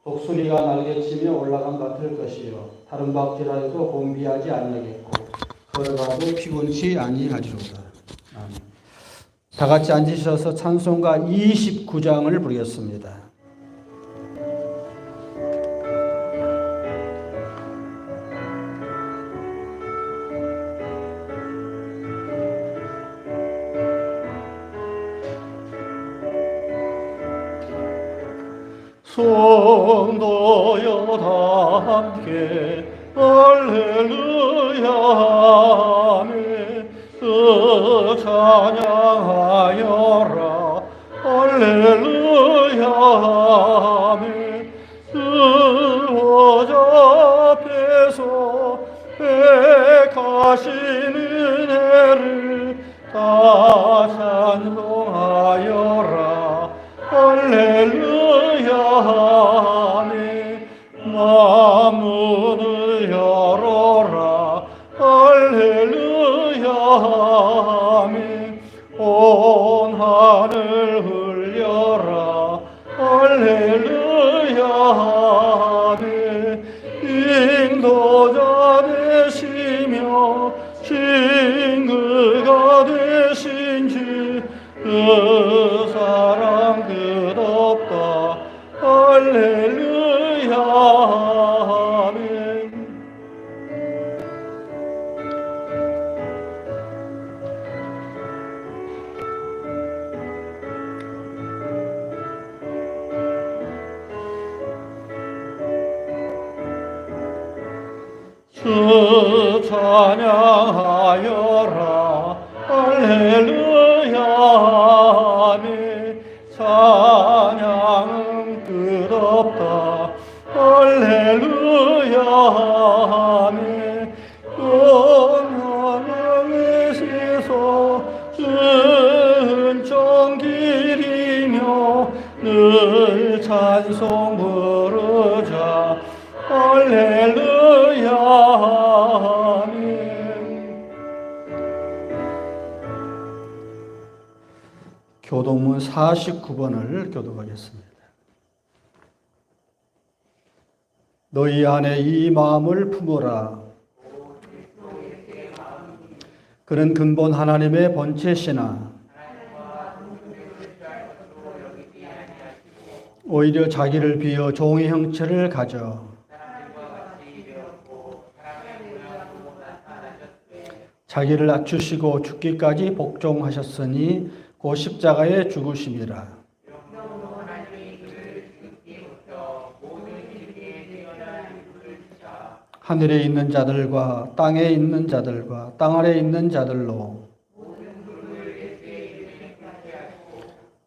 독수리가 날개치며 올라간 같을 것이요 다른 박질하여도 곤비하지 아니하겠고 걸어가도 피곤치 아니하리로다. 아멘. 다 같이 앉으셔서 찬송가 29장을 부르겠습니다. 성도여 다 함께 할렐루야 하며 찬양하여라 할렐루야 하며 의호자 앞에서 백하신 은혜를 다 찬송하여라 할렐루야 하네 만문을 열어라 할렐루야 하네 온 하늘 흘려라 할렐루야 하네 인도자 되시며 징그가 되신 주 그 사랑 끝없다 할렐루야 아멘. 주 찬양하여라 할렐루야 아멘. 찬양은 끝없다 할렐루야 아멘. 하나님께서 은총 기리며 늘 찬송 부르자 할렐루야 아멘. 교동문 49번을 교독하겠습니다. 너희 안에 이 마음을 품어라. 그는 근본 하나님의 본체시나 오히려 자기를 비어 종의 형체를 가져 자기를 낮추시고 죽기까지 복종하셨으니 곧 십자가에 죽으심이라. 하늘에 있는 자들과 땅에 있는 자들과 땅 아래 있는 자들로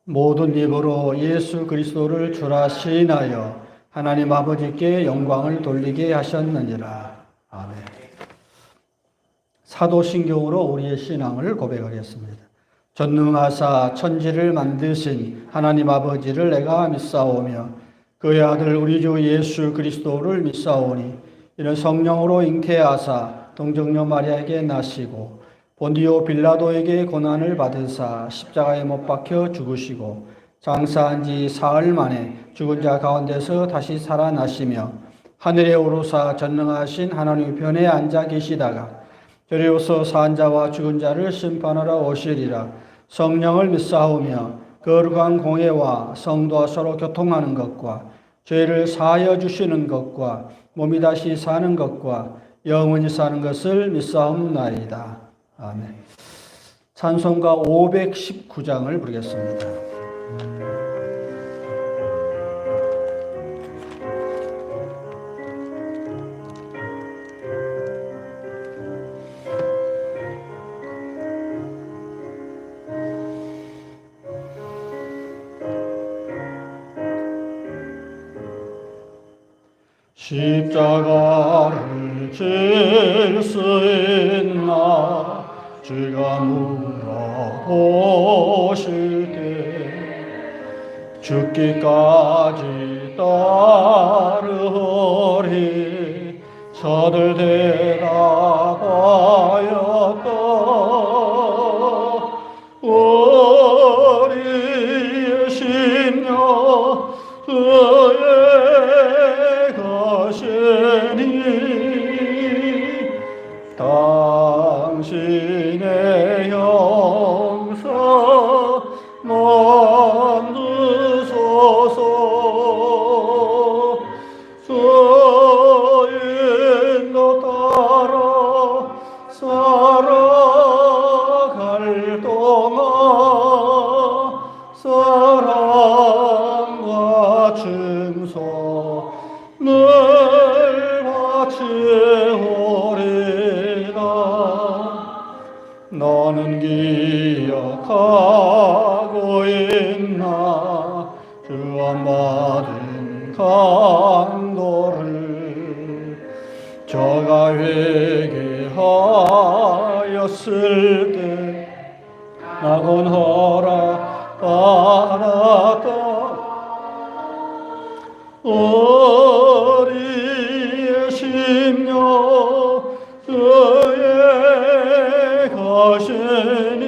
모든 입으로 예수 그리스도를 주라 시인하여 하나님 아버지께 영광을 돌리게 하셨느니라. 아멘. 사도신경으로 우리의 신앙을 고백하겠습니다. 전능하사 천지를 만드신 하나님 아버지를 내가 믿사오며 그의 아들 우리 주 예수 그리스도를 믿사오니 이는 성령으로 잉태하사 동정녀 마리아에게 나시고 본디오 빌라도에게 고난을 받으사 십자가에 못 박혀 죽으시고 장사한 지 사흘 만에 죽은 자 가운데서 다시 살아나시며 하늘에 오르사 전능하신 하나님 편에 앉아 계시다가 저리로서 산 자와 죽은 자를 심판하러 오시리라. 성령을 믿사오며 거룩한 공예와 성도와 서로 교통하는 것과 죄를 사하여 주시는 것과 몸이 다시 사는 것과 영원히 사는 것을 믿사옵나이다. 아멘. 찬송가 519장을 부르겠습니다. 십자가를 질 수 있나 주가 물어보실 때 죽기까지 따르리 저들 대답하였다 우리의 심령 그의 늘 바치오리다. 나는 기억하고 있나 주안 받은 간도를. 저가 회개하였을 때 낙원 허락 받았다. 어리의 심령 그의 가시니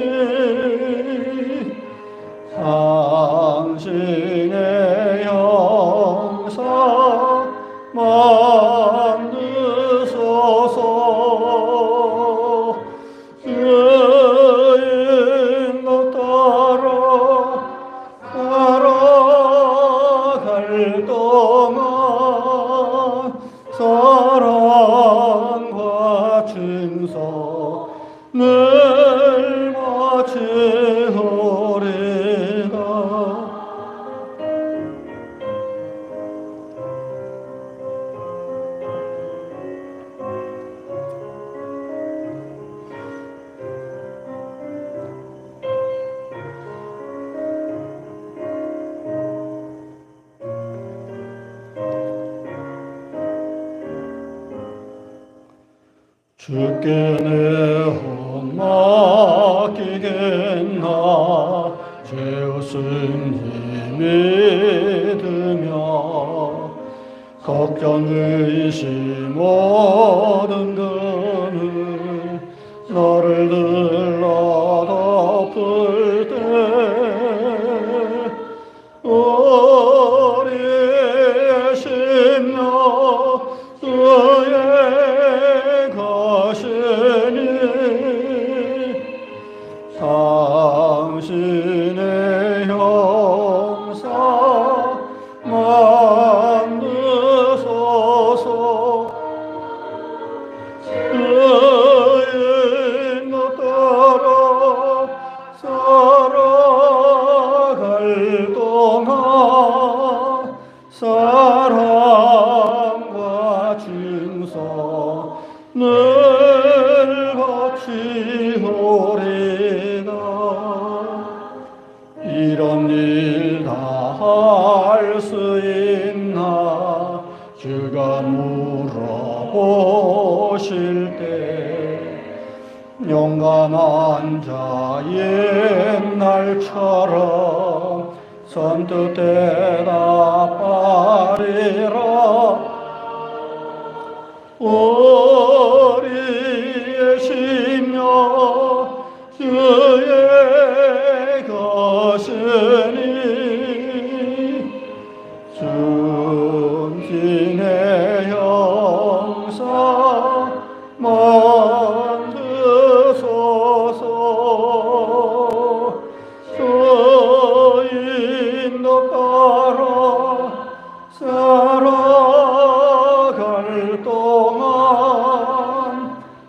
당신의 형상 만드소서. 그의 인도 따라갈 동안 사랑과 증서 늘 바치오리다. 주께 내 혼 맡기겠나. 죄없음 믿으며 걱정 의심 모든 것을 너를 들러 덮을 때 우리의 심령 그의 가시니 당신의 형상 만드소서. 그의 인도 따라 살아갈 동안 사랑과 증서 늘 바치오리다. 이런 일 다 할 수 있나 주가 물어보실 때 용감한 자 옛날처럼 선뜻 대답하리라. 우리의 심령 주의 가시니 중진의 형상 만드소서. 주 인도 따라 살아갈 동안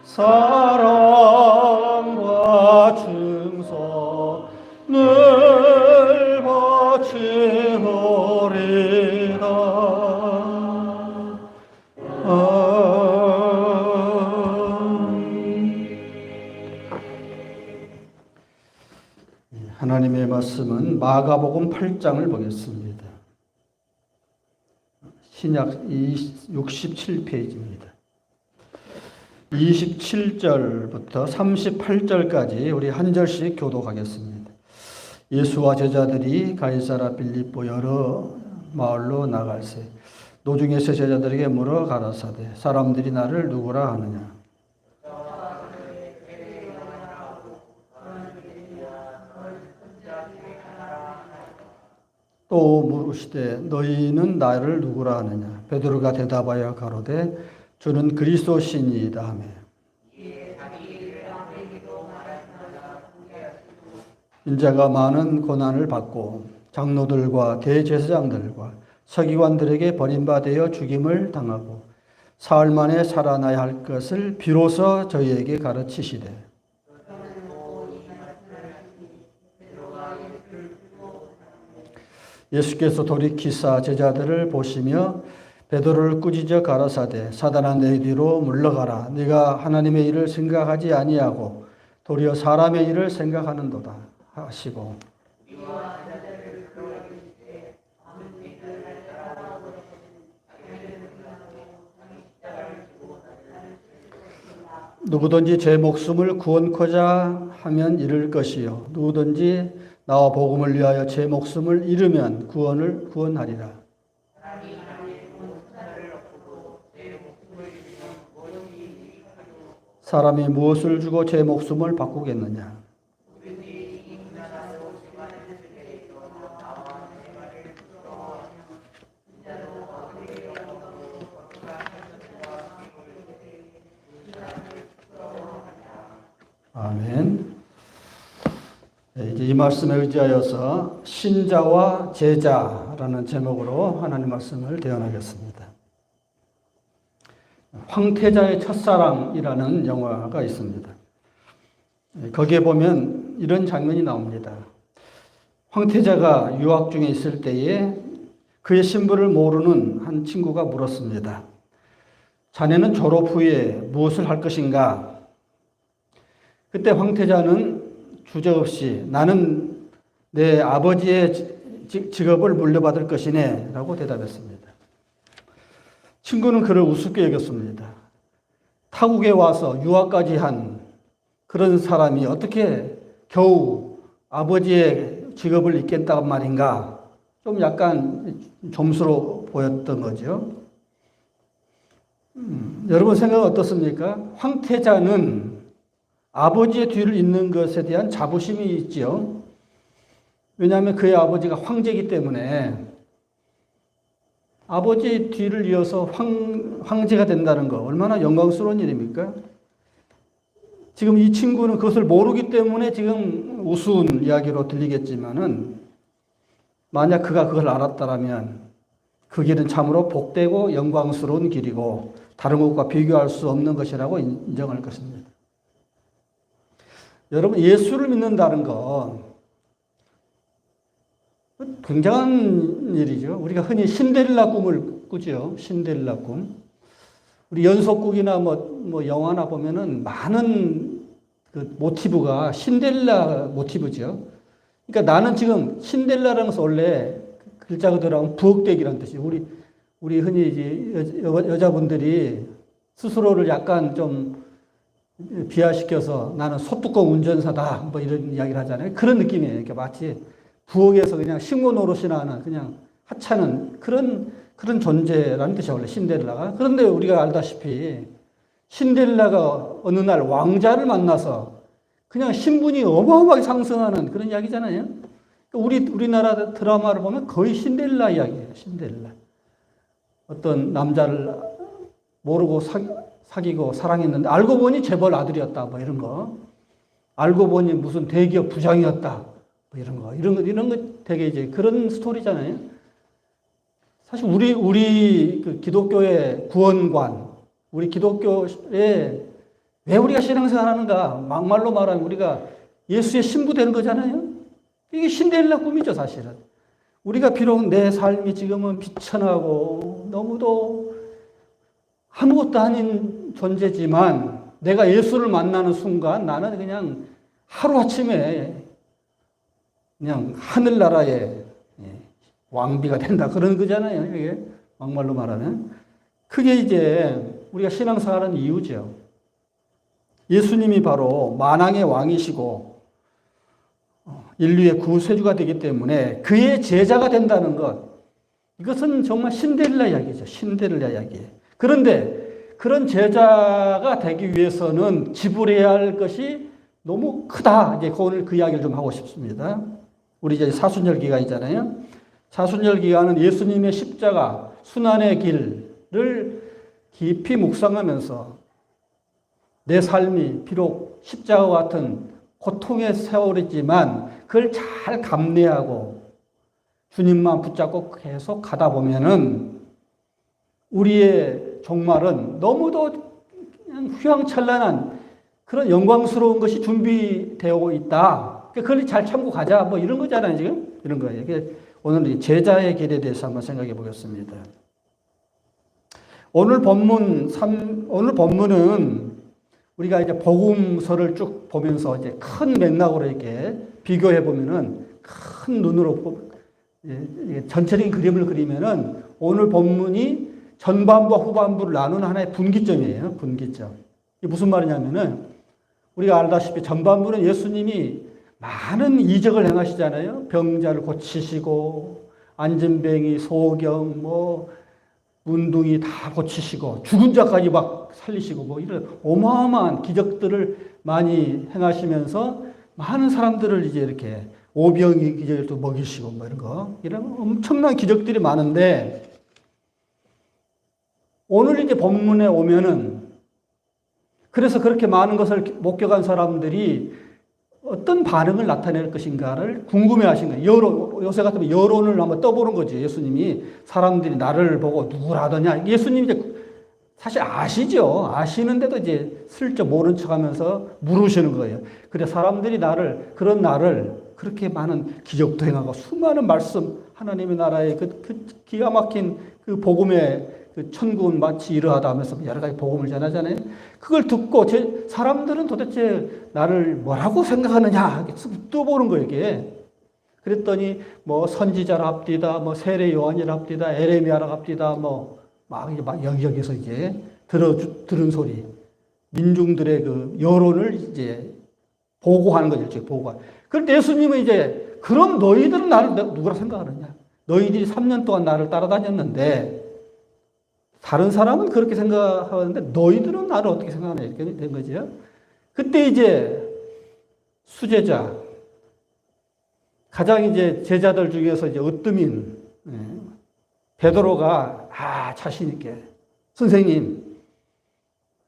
사랑과 증서 늘 바치오리다. 하나님의 말씀은 마가복음 8장을 보겠습니다. 신약 67페이지입니다. 27절부터 38절까지 우리 한 절씩 교독하겠습니다. 예수와 제자들이 가이사라 빌립보 여러 마을로 나갈새 노중에서 제자들에게 물어 가라사대 사람들이 나를 누구라 하느냐. 또 물으시되 너희는 나를 누구라 하느냐. 베드로가 대답하여 가로되 주는 그리스도시니이다 하며 인자가 많은 고난을 받고 장로들과 대제사장들과 서기관들에게 버림받아 죽임을 당하고 사흘 만에 살아나야 할 것을 비로소 저희에게 가르치시되 예수께서 돌이키사 제자들을 보시며 베드로를 꾸짖어 가라사대 사단아 내 뒤로 물러가라. 네가 하나님의 일을 생각하지 아니하고 도리어 사람의 일을 생각하는도다 하시고, 누구든지 제 목숨을 구원코자 하면 잃을 것이요 누구든지 나와 복음을 위하여 제 목숨을 잃으면 구원하리라. 사람이 무엇을 주고 제 목숨을 바꾸겠느냐? 아멘. 네, 이제 이 말씀에 의지하여서 신자와 제자라는 제목으로 하나님 말씀을 대언하겠습니다. 황태자의 첫사랑이라는 영화가 있습니다. 거기에 보면 이런 장면이 나옵니다. 황태자가 유학 중에 있을 때에 그의 신분을 모르는 한 친구가 물었습니다. 자네는 졸업 후에 무엇을 할 것인가? 그때 황태자는 주저없이 나는 내 아버지의 직업을 물려받을 것이네 라고 대답했습니다. 친구는 그를 우습게 여겼습니다. 타국에 와서 유학까지 한 그런 사람이 어떻게 겨우 아버지의 직업을 잊겠다는 말인가? 좀 약간 점수로 보였던 거죠. 여러분 생각은 어떻습니까? 황태자는 아버지의 뒤를 잇는 것에 대한 자부심이 있지요. 왜냐하면 그의 아버지가 황제이기 때문에 아버지의 뒤를 이어서 황제가 된다는 거 얼마나 영광스러운 일입니까? 지금 이 친구는 그것을 모르기 때문에 지금 우스운 이야기로 들리겠지만은 만약 그가 그걸 알았다면 그 길은 참으로 복되고 영광스러운 길이고 다른 것과 비교할 수 없는 것이라고 인정할 것입니다. 여러분, 예수를 믿는다는 건 굉장한 일이죠. 우리가 흔히 신데렐라 꿈을 꾸죠. 신데렐라 꿈. 우리 연속극이나 뭐 영화나 보면은 많은 그 모티브가 신데렐라 모티브죠. 그러니까 나는 지금 신데렐라라는 것은 원래 글자 그대로 하면 부엌대기라는 뜻이에요. 우리 흔히 이제 여자분들이 스스로를 약간 좀 비하시켜서 나는 소뚜껑 운전사다 뭐 이런 이야기를 하잖아요. 그런 느낌이에요. 그러니까 마치 부엌에서 그냥 식모 노릇이나 하는 그냥 하찮은 그런 존재라는 뜻이야 원래 신데렐라가. 그런데 우리가 알다시피 신데렐라가 어느 날 왕자를 만나서 그냥 신분이 어마어마하게 상승하는 그런 이야기잖아요. 우리나라 드라마를 보면 거의 신데렐라 이야기예요. 신데렐라. 어떤 남자를 모르고 사귀고 사랑했는데 알고 보니 재벌 아들이었다 뭐 이런 거. 알고 보니 무슨 대기업 부장이었다 뭐 이런 거 되게 이제 그런 스토리잖아요. 사실 우리 그 기독교의 구원관, 우리 기독교에 왜 우리가 신앙생활 하는가? 막말로 말하면 우리가 예수의 신부 되는 거잖아요. 이게 신데렐라 꿈이죠, 사실은. 우리가 비록 내 삶이 지금은 비천하고 너무도 아무것도 아닌 존재지만 내가 예수를 만나는 순간 나는 그냥 하루아침에 그냥 하늘나라의 왕비가 된다. 그런 거잖아요. 이게 막말로 말하면. 그게 이제 우리가 신앙생활하는 이유죠. 예수님이 바로 만왕의 왕이시고 인류의 구세주가 되기 때문에 그의 제자가 된다는 것. 이것은 정말 신데렐라 이야기죠. 신데렐라 이야기. 그런데 그런 제자가 되기 위해서는 지불해야 할 것이 너무 크다. 이제 오늘 그 이야기를 좀 하고 싶습니다. 우리 이제 사순절 기간이잖아요. 사순절 기간은 예수님의 십자가, 순환의 길을 깊이 묵상하면서 내 삶이 비록 십자가와 같은 고통의 세월이지만 그걸 잘 감내하고 주님만 붙잡고 계속 가다 보면은 우리의 종말은 너무도 그냥 휘황찬란한 그런 영광스러운 것이 준비되어 있다. 그걸 잘 참고 가자. 뭐 이런 거잖아요, 지금. 이런 거예요. 오늘 제자의 길에 대해서 한번 생각해 보겠습니다. 오늘 본문은 우리가 이제 복음서를 쭉 보면서 이제 큰 맥락으로 이렇게 비교해 보면은 큰 눈으로 전체적인 그림을 그리면은 오늘 본문이 전반부와 후반부를 나누는 하나의 분기점이에요. 분기점. 이게 무슨 말이냐면은 우리가 알다시피 전반부는 예수님이 많은 이적을 행하시잖아요. 병자를 고치시고 안진뱅이, 소경, 문둥이 다 고치시고 죽은 자까지 막 살리시고 이런 어마어마한 기적들을 많이 행하시면서 많은 사람들을 이제 이렇게 오병이 기적도 먹이시고 이런 엄청난 기적들이 많은데 오늘 이제 본문에 오면은 그래서 그렇게 많은 것을 목격한 사람들이 어떤 반응을 나타낼 것인가를 궁금해 하신 거예요. 요새 같으면 여론을 한번 떠보는 거지. 예수님이 사람들이 나를 보고 누구라더냐. 예수님이 이제 사실 아시죠. 아시는데도 이제 슬쩍 모른 척 하면서 물으시는 거예요. 그래 사람들이 그런 나를 그렇게 많은 기적도 행하고 수많은 말씀, 하나님의 나라의 그 기가 막힌 그 복음의 그 천국은 마치 이러하다 하면서 여러 가지 복음을 전하잖아요. 그걸 듣고 사람들은 도대체 나를 뭐라고 생각하느냐 떠보는 거예요, 이게. 그랬더니 선지자라 합디다, 세례 요한이라 합디다, 에레미야라 합디다, 막 여기저기서 이제 들은 소리. 민중들의 그 여론을 이제 보고하는 거죠, 보고하는. 그런데 예수님은 이제 그럼 너희들은 나를 누구라 생각하느냐? 너희들이 3년 동안 나를 따라다녔는데 다른 사람은 그렇게 생각하는데 너희들은 나를 어떻게 생각하냐 이렇게 된 거죠. 그때 이제 수제자 가장 이제 제자들 중에서 이제 으뜸인 베드로가 자신 있게 선생님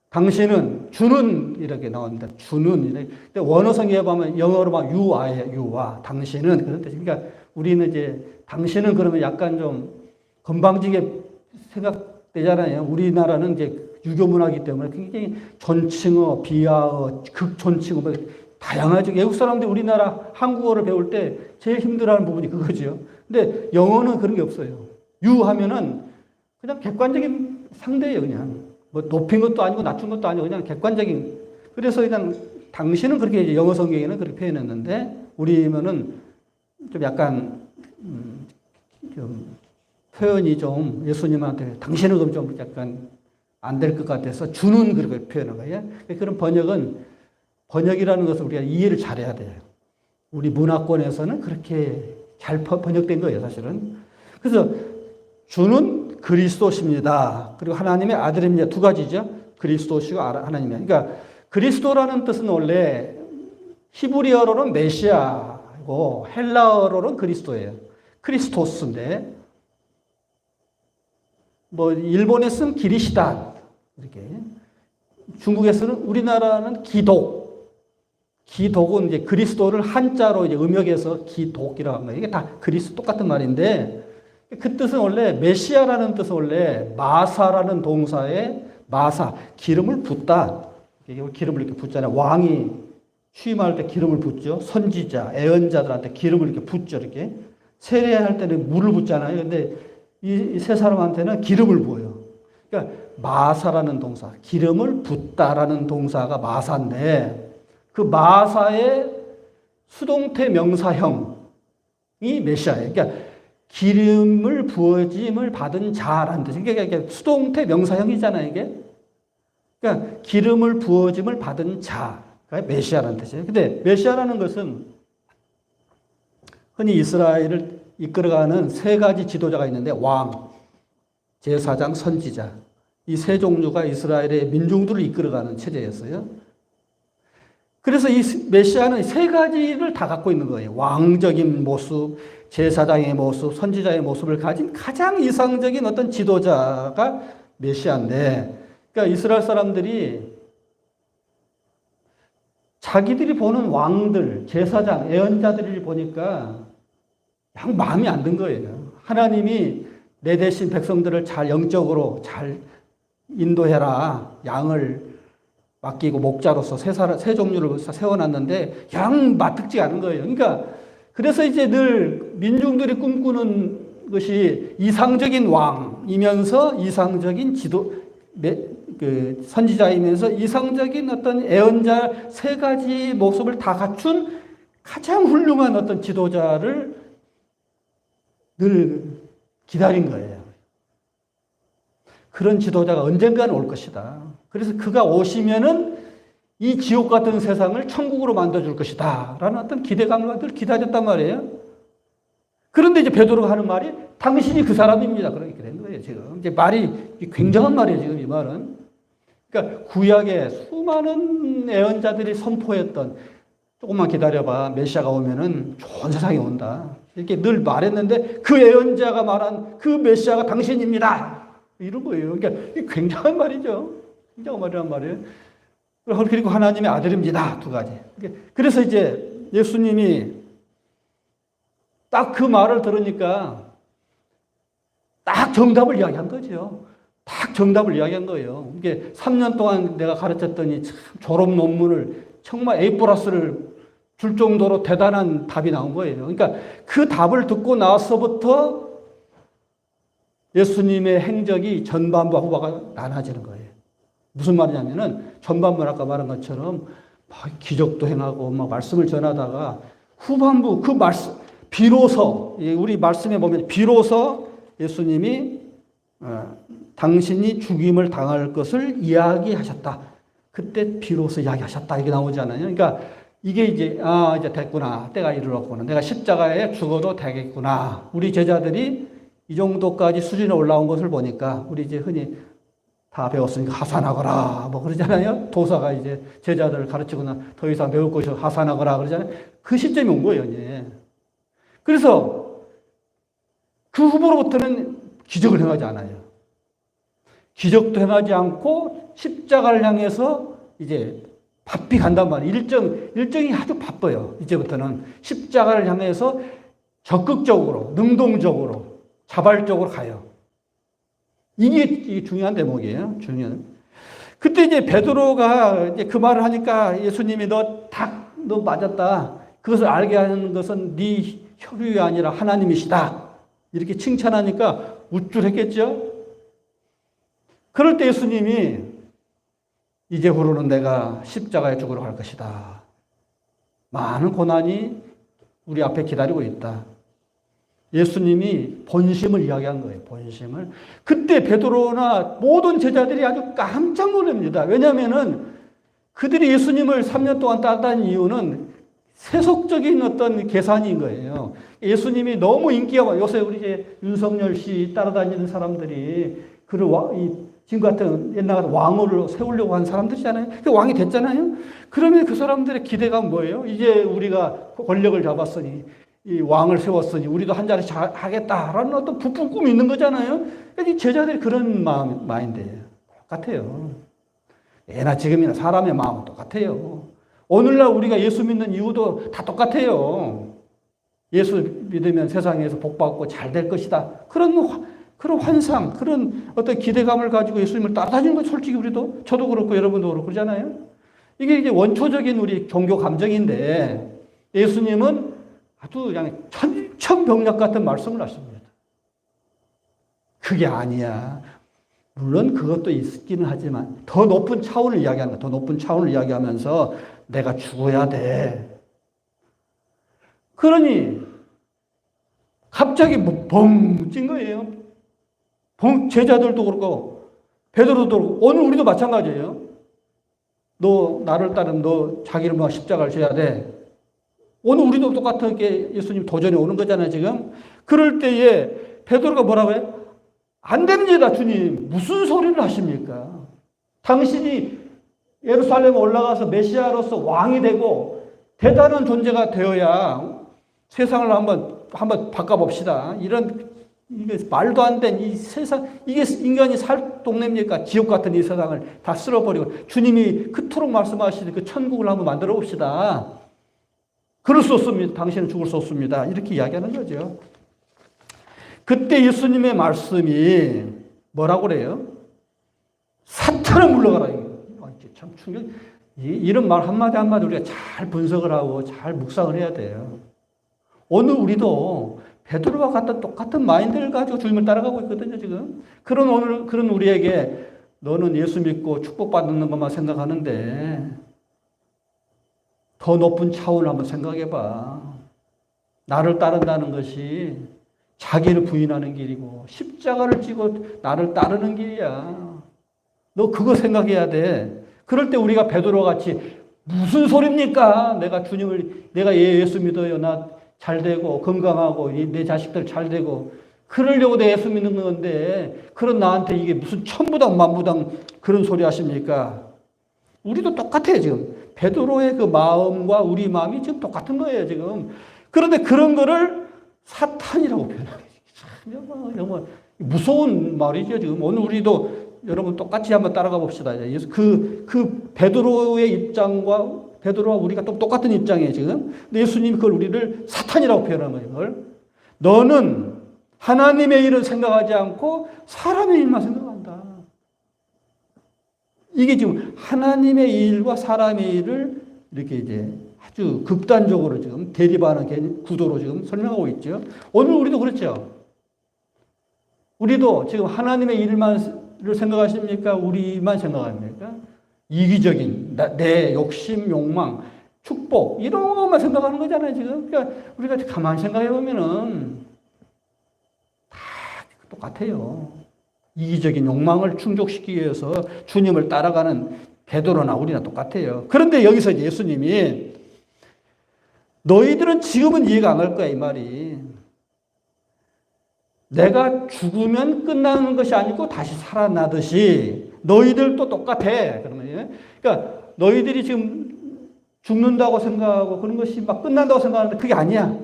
당신은 주는 이렇게 나옵니다. 주는 이렇게 원어성에 보면 영어로 막 유아예요. 유아 당신은 그런 뜻이. 그러니까 우리는 이제 당신은 그러면 약간 좀 건방지게 생각되잖아요. 우리나라는 이제 유교 문화이기 때문에 굉장히 존칭어, 비하어, 극존칭어 다양하죠. 외국 사람들이 우리나라 한국어를 배울 때 제일 힘들어하는 부분이 그거죠. 근데 영어는 그런 게 없어요. 유 하면은 그냥 객관적인 상대예요. 그냥 높인 것도 아니고 낮춘 것도 아니고 그냥 객관적인. 그래서 그냥 당신은 그렇게 이제 영어 성경에는 그렇게 표현했는데 우리면은 좀 약간 좀 표현이 좀 예수님한테 당신은 그럼 좀 약간 안 될 것 같아서 주는 그렇게 표현한 거예요. 그런 번역이라는 것을 우리가 이해를 잘해야 돼요. 우리 문화권에서는 그렇게 잘 번역된 거예요, 사실은. 그래서 주는 그리스도십니다. 그리고 하나님의 아들입니다. 두 가지죠. 그리스도시고 하나님이야. 그러니까 그리스도라는 뜻은 원래 히브리어로는 메시아고 헬라어로는 그리스도예요. 크리스토스인데 일본에 쓰면 기리시다 이렇게. 중국에서는 우리나라는 기독은 이제 그리스도를 한자로 이제 음역해서 기독이라고 합니다. 이게 다 그리스도 똑같은 말인데 그 뜻은 원래 메시아라는 뜻은 원래 마사라는 동사에 마사 기름을 붓다. 기름을 이렇게 붓잖아요. 왕이 취임할 때 기름을 붓죠. 선지자, 애언자들한테 기름을 이렇게 붓죠. 이렇게 세례할 때는 물을 붓잖아요. 근데 이 세 사람한테는 기름을 부어요. 그러니까 마사라는 동사, 기름을 붓다라는 동사가 마사인데 그 마사의 수동태 명사형이 메시아예요. 그러니까 기름을 부어짐을 받은 자라는 뜻이에요. 그러니까 수동태 명사형이잖아요, 이게. 그러니까 기름을 부어짐을 받은 자가 메시아라는 뜻이에요. 근데 메시아라는 것은 흔히 이스라엘을 이끌어가는 세 가지 지도자가 있는데 왕, 제사장, 선지자. 이 세 종류가 이스라엘의 민중들을 이끌어가는 체제였어요. 그래서 이 메시아는 세 가지를 다 갖고 있는 거예요. 왕적인 모습, 제사장의 모습, 선지자의 모습을 가진 가장 이상적인 어떤 지도자가 메시아인데, 그러니까 이스라엘 사람들이 자기들이 보는 왕들, 제사장, 예언자들을 보니까 양 마음이 안 든 거예요. 하나님이 내 대신 백성들을 잘 영적으로 잘 인도해라. 양을 맡기고 목자로서 세 종류를 세워놨는데 양 맞듣지 않은 거예요. 그러니까 그래서 이제 늘 민중들이 꿈꾸는 것이 이상적인 왕, 왕이면서 이상적인 선지자이면서 이상적인 어떤 애언자 세 가지 모습을 다 갖춘 가장 훌륭한 어떤 지도자를 늘 기다린 거예요. 그런 지도자가 언젠가는 올 것이다. 그래서 그가 오시면은 이 지옥 같은 세상을 천국으로 만들어줄 것이다. 라는 어떤 기대감을 늘 기다렸단 말이에요. 그런데 이제 베드로가 하는 말이 당신이 그 사람입니다. 그렇게 된 거예요, 지금. 이제 말이 굉장한 말이에요, 지금 이 말은. 그러니까 구약에 수많은 예언자들이 선포했던 조금만 기다려봐. 메시아가 오면은 좋은 세상이 온다. 이렇게 늘 말했는데 그 예언자가 말한 그 메시아가 당신입니다. 이런 거예요. 그러니까 굉장한 말이죠. 굉장한 말이란 말이에요. 그리고 하나님의 아들입니다. 두 가지. 그래서 이제 예수님이 딱 그 말을 들으니까 딱 정답을 이야기한 거죠. 딱 정답을 이야기한 거예요. 이게 3년 동안 내가 가르쳤더니 참 졸업 논문을 정말 A+를 줄 정도로 대단한 답이 나온 거예요. 그러니까 그 답을 듣고 나서부터 예수님의 행적이 전반부와 후반부가 나눠지는 거예요. 무슨 말이냐면은 전반부는 아까 말한 것처럼 막 기적도 행하고 막 말씀을 전하다가 후반부 그 말씀 비로소 우리 말씀에 보면 비로소 예수님이 당신이 죽임을 당할 것을 이야기하셨다. 그때 비로소 이야기하셨다. 이게 나오잖아요. 그러니까 이게 이제 이제 됐구나. 때가 이르렀구나. 내가 십자가에 죽어도 되겠구나. 우리 제자들이 이 정도까지 수준에 올라온 것을 보니까 우리 이제 흔히 다 배웠으니까 하산하거라 뭐 그러잖아요. 도사가 이제 제자들을 가르치거나 더 이상 배울 것이 하산하거라 그러잖아요. 그 시점이 온 거예요. 이제. 그래서 그 후보로부터는 기적을 행하지 않아요. 기적도 행하지 않고 십자가를 향해서 이제 바삐 간단 말이에요. 일정이 아주 바빠요. 이제부터는 십자가를 향해서 적극적으로, 능동적으로, 자발적으로 가요. 이게 중요한 대목이에요. 중요한. 그때 이제 베드로가 이제 그 말을 하니까 예수님이 너 맞았다. 그것을 알게 하는 것은 네 혈육이 아니라 하나님이시다. 이렇게 칭찬하니까 우쭐했겠죠? 그럴 때 예수님이 이제후로는 내가 십자가에 죽으러 갈 것이다. 많은 고난이 우리 앞에 기다리고 있다. 예수님이 본심을 이야기한 거예요. 본심을. 그때 베드로나 모든 제자들이 아주 깜짝 놀랍니다. 왜냐하면은 그들이 예수님을 3년 동안 따르다는 이유는 세속적인 어떤 계산인 거예요. 예수님이 너무 인기가 많아요. 요새 우리 이제 윤석열 씨 따라다니는 사람들이 그를 지금 같은 옛날 같은 왕을 세우려고 한 사람들이잖아요. 그 왕이 됐잖아요. 그러면 그 사람들의 기대가 뭐예요? 이제 우리가 권력을 잡았으니 이 왕을 세웠으니 우리도 한 자리 하겠다라는 어떤 부푼 꿈이 있는 거잖아요. 그러니까 제자들이 그런 마인드예요. 똑같아요. 예나 지금이나 사람의 마음은 똑같아요. 오늘날 우리가 예수 믿는 이유도 다 똑같아요. 예수 믿으면 세상에서 복받고 잘 될 것이다. 그런 환상, 그런 어떤 기대감을 가지고 예수님을 따라다니는 거 솔직히 저도 그렇고 여러분도 그렇고 그러잖아요. 이게 이제 원초적인 우리 종교 감정인데 예수님은 아주 그냥 천천병력 같은 말씀을 하십니다. 그게 아니야. 물론 그것도 있기는 하지만 더 높은 차원을 이야기한다. 더 높은 차원을 이야기하면서 내가 죽어야 돼. 그러니 갑자기 벙 찐 거예요. 제자들도 그렇고 베드로도 그렇고 오늘 우리도 마찬가지예요. 너 나를 따르면 너 자기를 십자가를 져야 돼. 오늘 우리도 똑같게 예수님 도전에 오는 거잖아요, 지금. 그럴 때에 베드로가 뭐라고 해요? 안 됩니다, 주님. 무슨 소리를 하십니까? 당신이 예루살렘에 올라가서 메시아로서 왕이 되고 대단한 존재가 되어야 세상을 한번 바꿔봅시다. 이게 말도 안 된 이 세상, 이게 인간이 살 동네입니까? 지옥 같은 이 세상을 다 쓸어버리고 주님이 그토록 말씀하시는 그 천국을 한번 만들어 봅시다. 그럴 수 없습니다. 당신은 죽을 수 없습니다. 이렇게 이야기하는 거죠. 그때 예수님의 말씀이 뭐라고 그래요? 사탄을 물러가라. 참 충격. 이런 말 한마디 한마디 우리가 잘 분석을 하고 잘 묵상을 해야 돼요. 오늘 우리도 베드로와 같은 똑같은 마인드를 가지고 주님을 따라가고 있거든요, 지금. 그런 우리에게 너는 예수 믿고 축복받는 것만 생각하는데 더 높은 차원을 한번 생각해 봐. 나를 따른다는 것이 자기를 부인하는 길이고 십자가를 지고 나를 따르는 길이야. 너 그거 생각해야 돼. 그럴 때 우리가 베드로 같이 무슨 소리입니까? 내가 예수 믿어요. 나 잘 되고 건강하고 내 자식들 잘 되고 그러려고 내 예수 믿는 건데 그런 나한테 이게 무슨 천부당 만부당 그런 소리 하십니까? 우리도 똑같아요, 지금. 베드로의 그 마음과 우리 마음이 지금 똑같은 거예요, 지금. 그런데 그런 거를 사탄이라고 표현하는 참 정말 무서운 말이죠, 지금. 오늘 우리도 여러분 똑같이 한번 따라가 봅시다. 그 베드로의 입장과 베드로와 우리가 또 똑같은 입장이에요, 지금. 근데 예수님이 그걸 우리를 사탄이라고 표현하는 거예요, 이걸. 너는 하나님의 일을 생각하지 않고 사람의 일만 생각한다. 이게 지금 하나님의 일과 사람의 일을 이렇게 이제 아주 극단적으로 지금 대립하는 구도로 지금 설명하고 있죠. 오늘 우리도 그렇죠. 우리도 지금 하나님의 일만을 생각하십니까? 우리만 생각합니까? 이기적인 내 욕심, 욕망, 축복 이런 것만 생각하는 거잖아요, 지금. 그러니까 우리가 가만히 생각해 보면은 다 똑같아요. 이기적인 욕망을 충족시키기 위해서 주님을 따라가는 베드로나 우리나 똑같아요. 그런데 여기서 예수님이 너희들은 지금은 이해가 안 갈 거야, 이 말이. 내가 죽으면 끝나는 것이 아니고 다시 살아나듯이 너희들도 똑같아. 그러니까 너희들이 지금 죽는다고 생각하고 그런 것이 막 끝난다고 생각하는데 그게 아니야.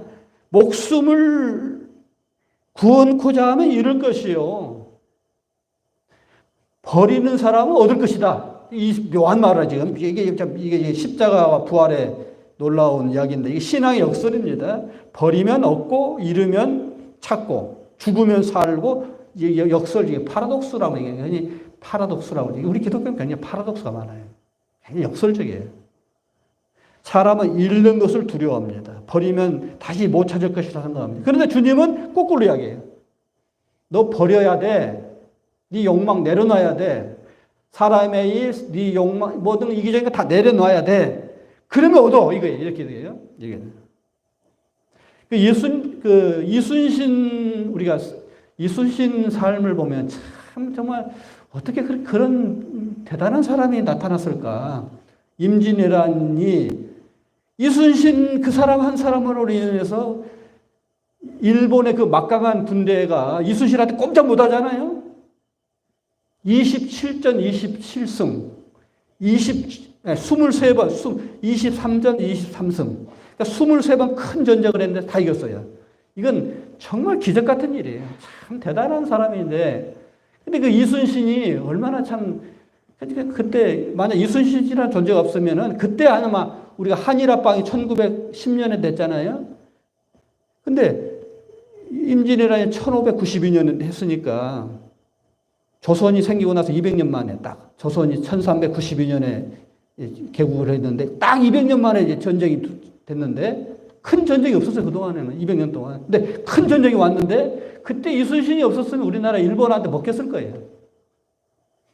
목숨을 구원코자 하면 잃을 것이요. 버리는 사람은 얻을 것이다. 이 묘한 말을 지금 이게 십자가와 부활의 놀라운 이야기인데 이게 신앙의 역설입니다. 버리면 얻고 잃으면 찾고 죽으면 살고 이게 역설 중에 파라독스라고 얘기해요. 파라독스라고 우리 기독교는 굉장히 파라독스가 많아요. 굉장히 역설적이에요. 사람은 잃는 것을 두려워합니다. 버리면 다시 못 찾을 것이라 생각합니다. 그런데 주님은 거꾸로 이야기해요. 너 버려야 돼. 네 욕망 내려놔야 돼. 사람의 일, 네 욕망, 뭐든 이기적인 거 다 내려놔야 돼. 그러면 얻어. 이거예요. 이렇게 돼요. 이게. 우리가 이순신 삶을 보면 참 정말 어떻게 그런 대단한 사람이 나타났을까. 임진왜란이 이순신 그 사람 한 사람으로 인해서 일본의 그 막강한 군대가 이순신한테 꼼짝 못 하잖아요. 27전 27승, 23번, 23전 23승. 그러니까 23번 큰 전쟁을 했는데 다 이겼어요. 이건 정말 기적 같은 일이에요. 참 대단한 사람인데, 근데 그 이순신이 얼마나 참, 그때 만약 이순신이라는 존재가 없으면은 그때 아마 우리가 한일합방이 1910년에 됐잖아요. 근데 임진왜란이 1592년에 했으니까 조선이 생기고 나서 200년 만에 딱 조선이 1392년에 개국을 했는데 딱 200년 만에 이제 전쟁이 됐는데 큰 전쟁이 없었어요. 그동안에는 200년 동안. 근데 큰 전쟁이 왔는데 그때 이순신이 없었으면 우리나라 일본한테 먹혔을 거예요.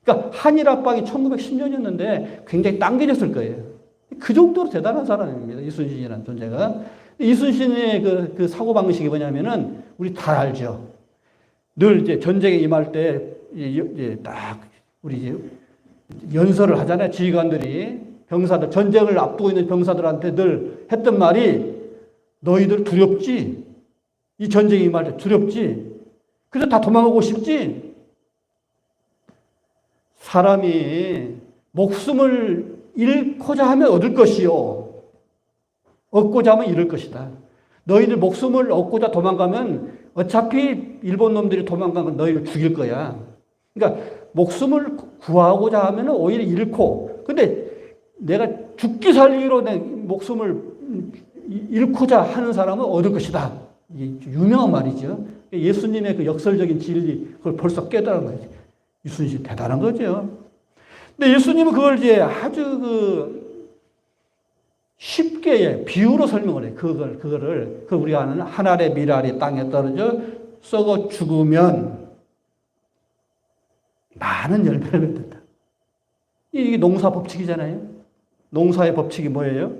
그러니까 한일합방이 1910년이었는데 굉장히 당겨졌을 거예요. 그 정도로 대단한 사람입니다. 이순신이라는 존재가. 이순신의 그 사고방식이 뭐냐면은 우리 다 알죠. 늘 이제 전쟁에 임할 때 딱 우리 이제 연설을 하잖아요. 지휘관들이 병사들 전쟁을 앞두고 있는 병사들한테 늘 했던 말이 너희들 두렵지? 이 전쟁에 임할 때 두렵지? 그래서 다 도망가고 싶지? 사람이 목숨을 잃고자 하면 얻을 것이요. 얻고자 하면 잃을 것이다. 너희들 목숨을 얻고자 도망가면 어차피 일본 놈들이 도망가면 너희를 죽일 거야. 그러니까 목숨을 구하고자 하면 오히려 잃고, 근데 내가 죽기 살기로 내 목숨을 잃고자 하는 사람은 얻을 것이다. 이게 유명한 말이죠. 예수님의 그 역설적인 진리, 그걸 벌써 깨달은 거예요. 이순신 대단한 거죠. 근데 예수님은 그걸 이제 아주 쉽게 비유로 설명을 해요. 그거를 우리가 아는 한 알의 밀알이 땅에 떨어져 썩어 죽으면 많은 열매를 맺는다. 이게 농사 법칙이잖아요. 농사의 법칙이 뭐예요?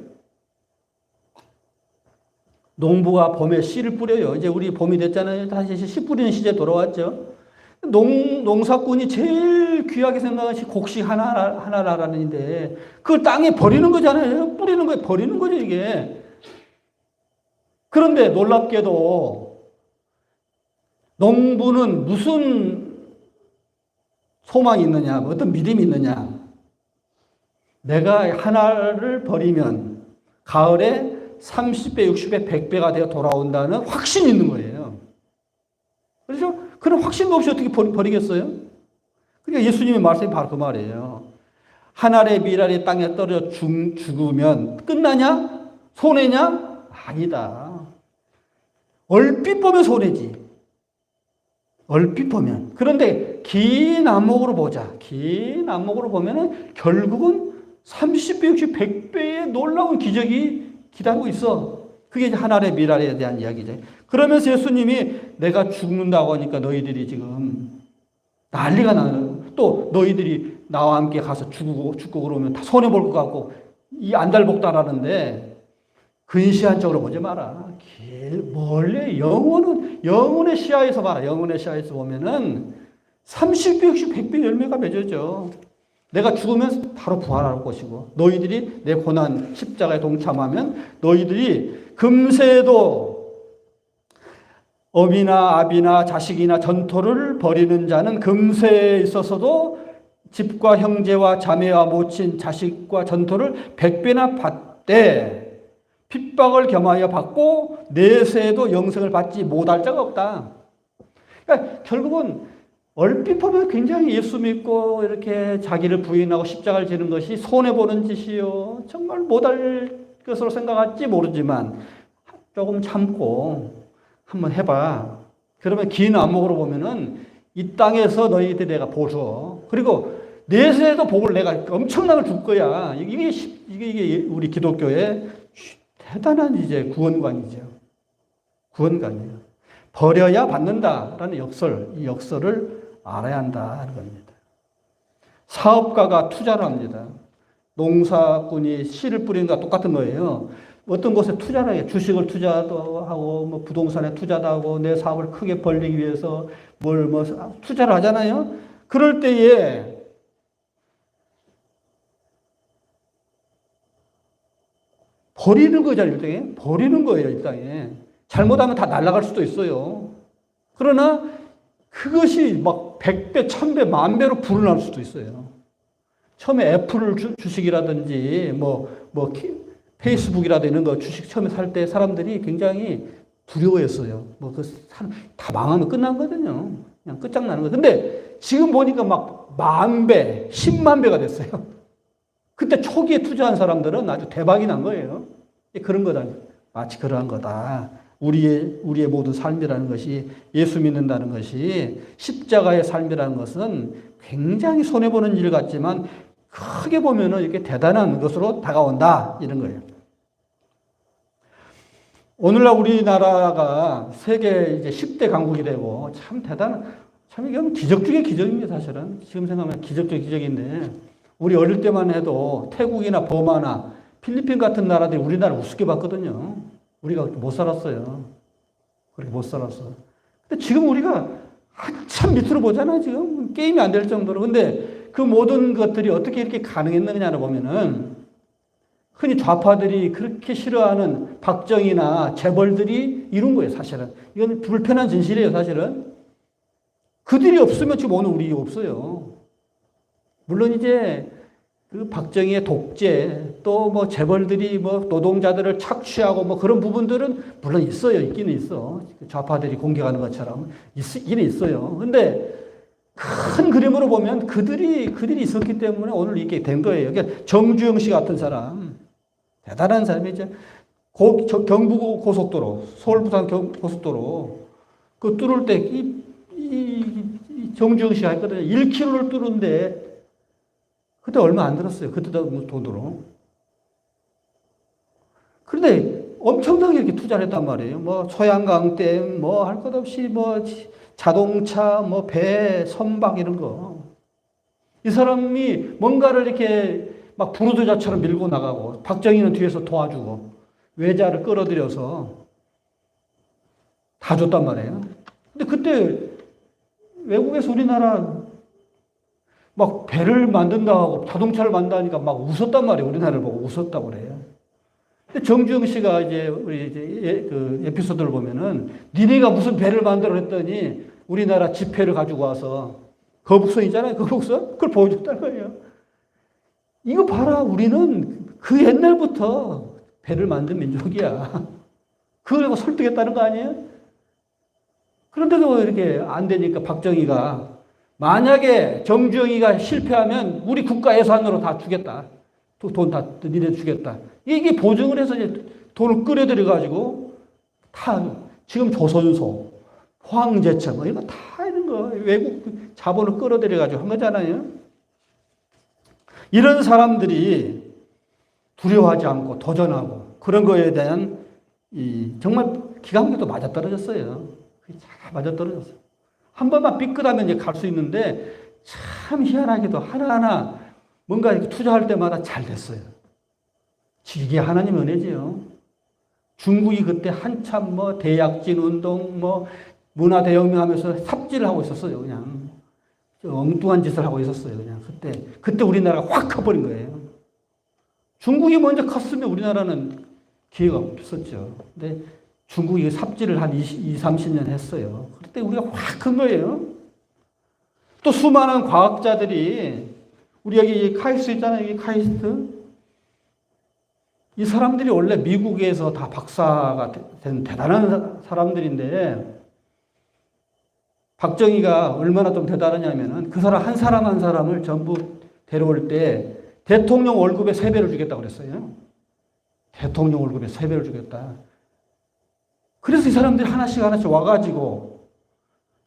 농부가 봄에 씨를 뿌려요. 이제 우리 봄이 됐잖아요. 다시 씨 뿌리는 시기에 돌아왔죠. 농사꾼이 제일 귀하게 생각한 것이 곡식 하나라는데 그걸 땅에 버리는 거잖아요. 뿌리는 거예요. 버리는 거죠, 이게. 그런데 놀랍게도 농부는 무슨 소망이 있느냐, 어떤 믿음이 있느냐. 내가 하나를 버리면 가을에 30배, 60배, 100배가 되어 돌아온다는 확신이 있는 거예요. 그렇죠? 그런 확신도 없이 어떻게 버리겠어요? 그러니까 예수님의 말씀이 바로 그 말이에요. 한 알의 밀알이 땅에 떨어져 죽으면 끝나냐? 손해냐? 아니다. 얼핏 보면 손해지. 얼핏 보면. 그런데 긴 안목으로 보자. 긴 안목으로 보면은 결국은 30배, 60, 100배의 놀라운 기적이 기다리고 있어. 그게 이제 한 알의 밀알에 대한 이야기죠. 그러면서 예수님이 내가 죽는다고 하니까 너희들이 지금 난리가 나요. 또 너희들이 나와 함께 가서 죽고 그러면 다 손해볼 것 같고 이 안달복달하는데 근시안적으로 보지 마라. 멀리 영혼의 시야에서 봐라. 영혼의 시야에서 보면은 30배, 60, 100배 열매가 맺어져. 내가 죽으면 바로 부활할 것이고 너희들이 내 고난 십자가에 동참하면 너희들이 금세도 어미나 아비나 자식이나 전토를 벌이는 자는 금세에 있어서도 집과 형제와 자매와 모친 자식과 전토를 100배나 받되 핍박을 겸하여 받고 내세에도 영생을 받지 못할 자가 없다. 그러니까 결국은 얼핏 보면 굉장히 예수 믿고 이렇게 자기를 부인하고 십자가를 지는 것이 손해보는 짓이요. 정말 못할 것으로 생각할지 모르지만 조금 참고 한번 해봐. 그러면 긴 안목으로 보면은 이 땅에서 너희들 내가 보줘. 그리고 내세에도 복을 내가 엄청난 걸 줄 거야. 이게 우리 기독교의 대단한 이제 구원관이죠. 구원관이에요. 버려야 받는다라는 이 역설을 알아야 한다는 겁니다. 사업가가 투자를 합니다. 농사꾼이 씨를 뿌리는 것과 똑같은 거예요. 어떤 곳에 투자를 해요. 주식을 투자도 하고, 뭐 부동산에 투자도 하고, 내 사업을 크게 벌리기 위해서 투자를 하잖아요. 그럴 때에 버리는 거잖아요, 일당에. 버리는 거예요, 일당에. 잘못하면 다 날아갈 수도 있어요. 그러나 그것이 막 100배, 1000배, 10,000배로 불어날 수도 있어요. 처음에 애플 주식이라든지 페이스북이라든지 이런 거 주식 처음에 살 때 사람들이 굉장히 두려워했어요. 다 망하면 끝난 거거든요. 그냥 끝장나는 거예요. 근데 지금 보니까 막 10,000배, 100,000배가 됐어요. 그때 초기에 투자한 사람들은 아주 대박이 난 거예요. 그런 거다. 마치 그러한 거다. 우리의 모든 삶이라는 것이 예수 믿는다는 것이 십자가의 삶이라는 것은 굉장히 손해보는 일 같지만 크게 보면은 이렇게 대단한 것으로 다가온다. 이런 거예요. 오늘날 우리나라가 세계 이제 10대 강국이 되고 참 이건 기적 중의 기적입니다, 사실은. 지금 생각하면 기적 중의 기적인데 우리 어릴 때만 해도 태국이나 버마나 필리핀 같은 나라들이 우리나라 우습게 봤거든요. 우리가 못 살았어요. 그렇게 못 살았어. 근데 지금 우리가 한참 밑으로 보잖아요, 지금. 게임이 안 될 정도로. 근데 그 모든 것들이 어떻게 이렇게 가능했느냐를 보면은 흔히 좌파들이 그렇게 싫어하는 박정희나 재벌들이 이룬 거예요, 사실은. 이건 불편한 진실이에요, 사실은. 그들이 없으면 지금 오늘 우리 없어요. 물론 이제 그 박정희의 독재 또 뭐 재벌들이 뭐 노동자들을 착취하고 뭐 그런 부분들은 물론 있어요. 있기는 있어. 좌파들이 공격하는 것처럼 있기는 있어요. 근데 큰 그림으로 보면 그들이 있었기 때문에 오늘 이렇게 된 거예요. 그러니까 정주영 씨 같은 사람 대단한 사람이죠. 경부 고속도로 서울 부산 고속도로 그 뚫을 때 이 정주영 씨가 했거든요. 1km를 뚫는데 그때 얼마 안 들었어요. 그때 돈으로. 그런데 엄청나게 이렇게 투자를 했단 말이에요. 뭐 소양강댐, 뭐 할 것 없이 뭐 자동차, 뭐 배, 선박 이런 거. 이 사람이 뭔가를 이렇게 막 부르도자처럼 밀고 나가고 박정희는 뒤에서 도와주고 외자를 끌어들여서 다 줬단 말이에요. 근데 그때 외국에서 우리나라 막 배를 만든다 하고 자동차를 만든다니까 막 웃었단 말이에요. 우리나라를 보고 웃었다고 그래요. 근데 정주영 씨가 이제 우리 이제 그 에피소드를 보면은 니네가 무슨 배를 만들어 했더니 우리나라 지폐를 가지고 와서 거북선 있잖아요. 거북선? 그걸 보여줬다는 거예요. 이거 봐라. 우리는 그 옛날부터 배를 만든 민족이야. 그걸 설득했다는 거 아니에요? 그런데도 이렇게 안 되니까 박정희가 만약에 정주영이가 실패하면 우리 국가 예산으로 다 주겠다. 돈 다 니네 주겠다. 이게 보증을 해서 이제 돈을 끌어들여가지고 다 지금 조선소, 포항제철 뭐 이거 다 이런 거 외국 자본을 끌어들여가지고 한 거잖아요. 이런 사람들이 두려워하지 않고 도전하고 그런 거에 대한 정말 기가 막히게 맞아떨어졌어요. 잘 맞아떨어졌어요. 한 번만 삐끗하면 이제 갈 수 있는데 참 희한하게도 하나하나 뭔가 이렇게 투자할 때마다 잘 됐어요. 이게 하나님의 은혜지요. 중국이 그때 한참 뭐 대약진 운동, 뭐 문화대혁명 하면서 삽질을 하고 있었어요. 그냥 엉뚱한 짓을 하고 있었어요. 그냥 그때 우리나라가 확 커버린 거예요. 중국이 먼저 컸으면 우리나라는 기회가 없었죠. 근데 중국이 삽질을 한 30년 했어요. 그때 우리가 확 큰 거예요. 또 수많은 과학자들이 우리 여기 카이스트 있잖아요. 여기 카이스트. 이 사람들이 원래 미국에서 다 박사가 된 대단한 사람들인데 박정희가 얼마나 좀 대단하냐면은 그 사람 한 사람을 전부 데려올 때 대통령 월급의 3배를 주겠다고 그랬어요. 대통령 월급의 3배를 주겠다. 그래서 이 사람들이 하나씩 와가지고